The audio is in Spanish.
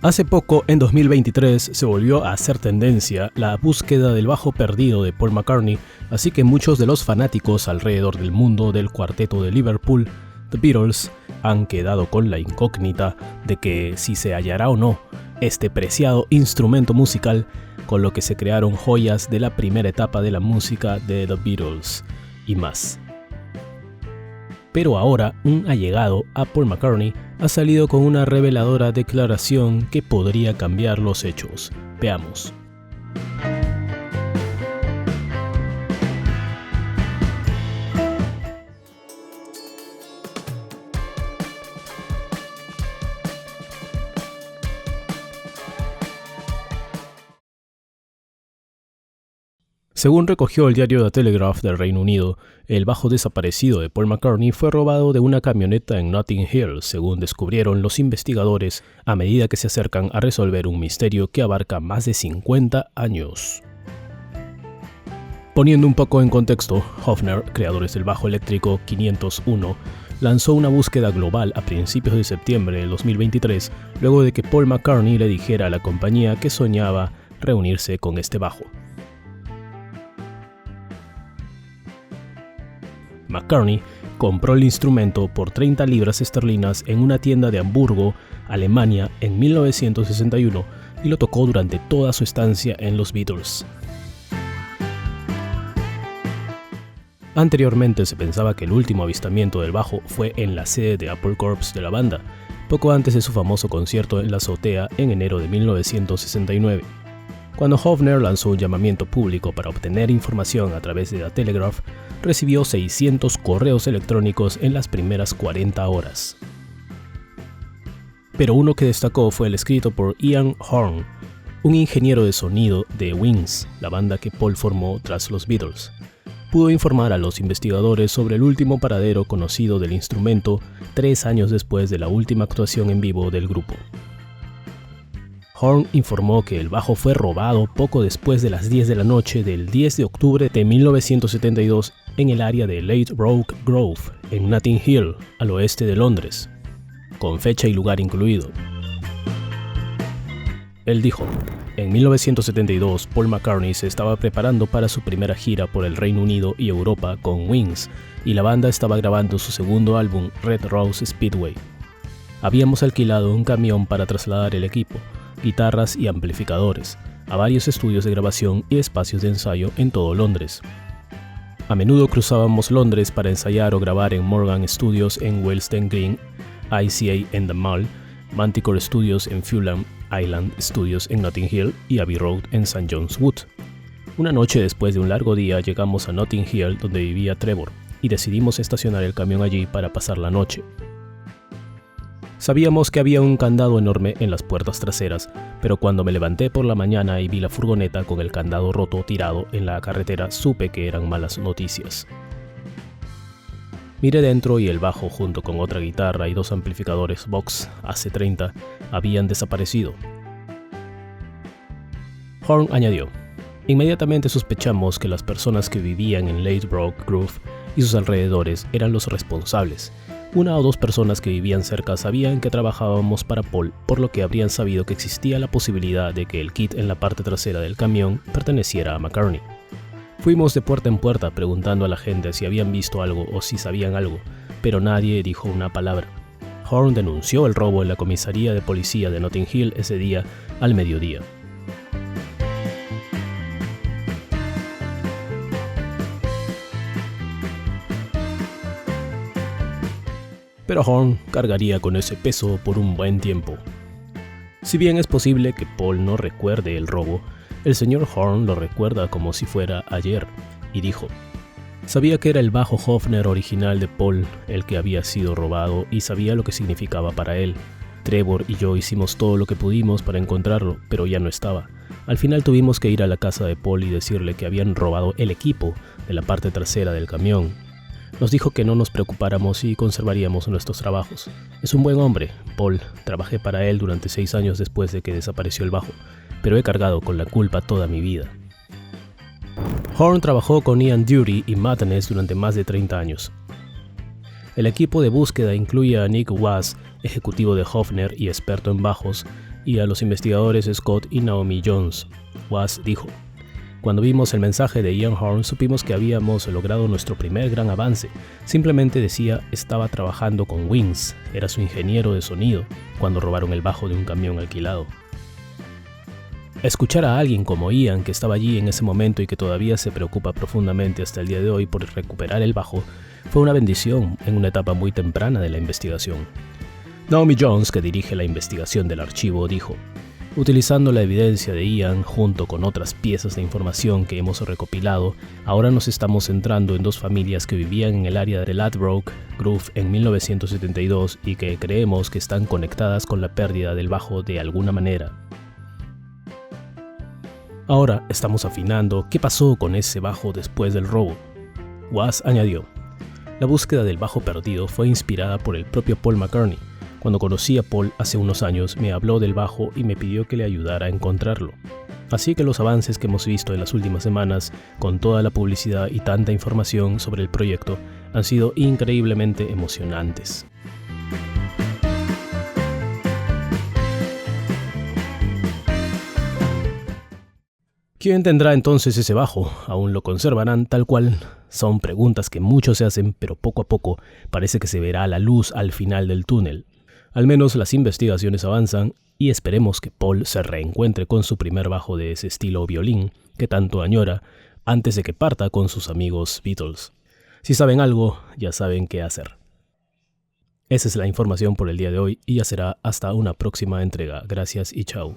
Hace poco, en 2023, se volvió a hacer tendencia la búsqueda del bajo perdido de Paul McCartney, así que muchos de los fanáticos alrededor del mundo del cuarteto de Liverpool, The Beatles, han quedado con la incógnita de que si se hallará o no este preciado instrumento musical con lo que se crearon joyas de la primera etapa de la música de The Beatles y más. Pero ahora un allegado a Paul McCartney ha salido con una reveladora declaración que podría cambiar los hechos. Veamos. Según recogió el diario The Telegraph del Reino Unido, el bajo desaparecido de Paul McCartney fue robado de una camioneta en Notting Hill, según descubrieron los investigadores a medida que se acercan a resolver un misterio que abarca más de 50 años. Poniendo un poco en contexto, Hofner, creadores del bajo eléctrico 501, lanzó una búsqueda global a principios de septiembre del 2023, luego de que Paul McCartney le dijera a la compañía que soñaba reunirse con este bajo. McCartney compró el instrumento por 30 libras esterlinas en una tienda de Hamburgo, Alemania, en 1961 y lo tocó durante toda su estancia en los Beatles. Anteriormente se pensaba que el último avistamiento del bajo fue en la sede de Apple Corps de la banda, poco antes de su famoso concierto en la azotea en enero de 1969. Cuando Hofner lanzó un llamamiento público para obtener información a través de The Telegraph, recibió 600 correos electrónicos en las primeras 40 horas. Pero uno que destacó fue el escrito por Ian Horn, un ingeniero de sonido de Wings, la banda que Paul formó tras los Beatles. Pudo informar a los investigadores sobre el último paradero conocido del instrumento 3 años después de la última actuación en vivo del grupo. Horn informó que el bajo fue robado poco después de las 10 de la noche del 10 de octubre de 1972 en el área de Ladbroke Grove, en Notting Hill, al oeste de Londres, con fecha y lugar incluido. Él dijo: en 1972, Paul McCartney se estaba preparando para su primera gira por el Reino Unido y Europa con Wings, y la banda estaba grabando su segundo álbum, Red Rose Speedway. Habíamos alquilado un camión para trasladar el equipo, guitarras y amplificadores, a varios estudios de grabación y espacios de ensayo en todo Londres. A menudo cruzábamos Londres para ensayar o grabar en Morgan Studios en Willesden Green, ICA en The Mall, Manticore Studios en Fulham, Island Studios en Notting Hill y Abbey Road en St. John's Wood. Una noche después de un largo día llegamos a Notting Hill, donde vivía Trevor, y decidimos estacionar el camión allí para pasar la noche. Sabíamos que había un candado enorme en las puertas traseras, pero cuando me levanté por la mañana y vi la furgoneta con el candado roto tirado en la carretera, supe que eran malas noticias. Miré dentro y el bajo, junto con otra guitarra y 2 amplificadores Vox AC30, habían desaparecido. Horn añadió: inmediatamente sospechamos que las personas que vivían en Ladbroke Grove y sus alrededores eran los responsables. 1 o 2 personas que vivían cerca sabían que trabajábamos para Paul, por lo que habrían sabido que existía la posibilidad de que el kit en la parte trasera del camión perteneciera a McCartney. Fuimos de puerta en puerta preguntando a la gente si habían visto algo o si sabían algo, pero nadie dijo una palabra. Horn denunció el robo en la comisaría de policía de Notting Hill ese día al mediodía. Pero Horn cargaría con ese peso por un buen tiempo. Si bien es posible que Paul no recuerde el robo, el señor Horn lo recuerda como si fuera ayer, y dijo: sabía que era el bajo Hofner original de Paul el que había sido robado y sabía lo que significaba para él. Trevor y yo hicimos todo lo que pudimos para encontrarlo, pero ya no estaba. Al final tuvimos que ir a la casa de Paul y decirle que habían robado el equipo de la parte trasera del camión. Nos dijo que no nos preocupáramos y conservaríamos nuestros trabajos. Es un buen hombre, Paul. Trabajé para él durante 6 años después de que desapareció el bajo, pero he cargado con la culpa toda mi vida. Horn trabajó con Ian Dury y Madness durante más de 30 años. El equipo de búsqueda incluye a Nick Was, ejecutivo de Hofner y experto en bajos, y a los investigadores Scott y Naomi Jones. Was dijo: "Cuando vimos el mensaje de Ian Horn supimos que habíamos logrado nuestro primer gran avance. Simplemente decía estaba trabajando con Wings, era su ingeniero de sonido, cuando robaron el bajo de un camión alquilado". Escuchar a alguien como Ian, que estaba allí en ese momento y que todavía se preocupa profundamente hasta el día de hoy por recuperar el bajo, fue una bendición en una etapa muy temprana de la investigación. Naomi Jones, que dirige la investigación del archivo, dijo: "Utilizando la evidencia de Ian junto con otras piezas de información que hemos recopilado, ahora nos estamos centrando en 2 familias que vivían en el área de Ladbroke Grove en 1972 y que creemos que están conectadas con la pérdida del bajo de alguna manera. Ahora estamos afinando qué pasó con ese bajo después del robo". Was añadió: "La búsqueda del bajo perdido fue inspirada por el propio Paul McCartney. Cuando conocí a Paul hace unos años, me habló del bajo y me pidió que le ayudara a encontrarlo. Así que los avances que hemos visto en las últimas semanas, con toda la publicidad y tanta información sobre el proyecto, han sido increíblemente emocionantes". ¿Quién tendrá entonces ese bajo? ¿Aún lo conservarán tal cual? Son preguntas que muchos se hacen, pero poco a poco parece que se verá la luz al final del túnel. Al menos las investigaciones avanzan y esperemos que Paul se reencuentre con su primer bajo de ese estilo violín que tanto añora antes de que parta con sus amigos Beatles. Si saben algo, ya saben qué hacer. Esa es la información por el día de hoy y ya será hasta una próxima entrega. Gracias y chao.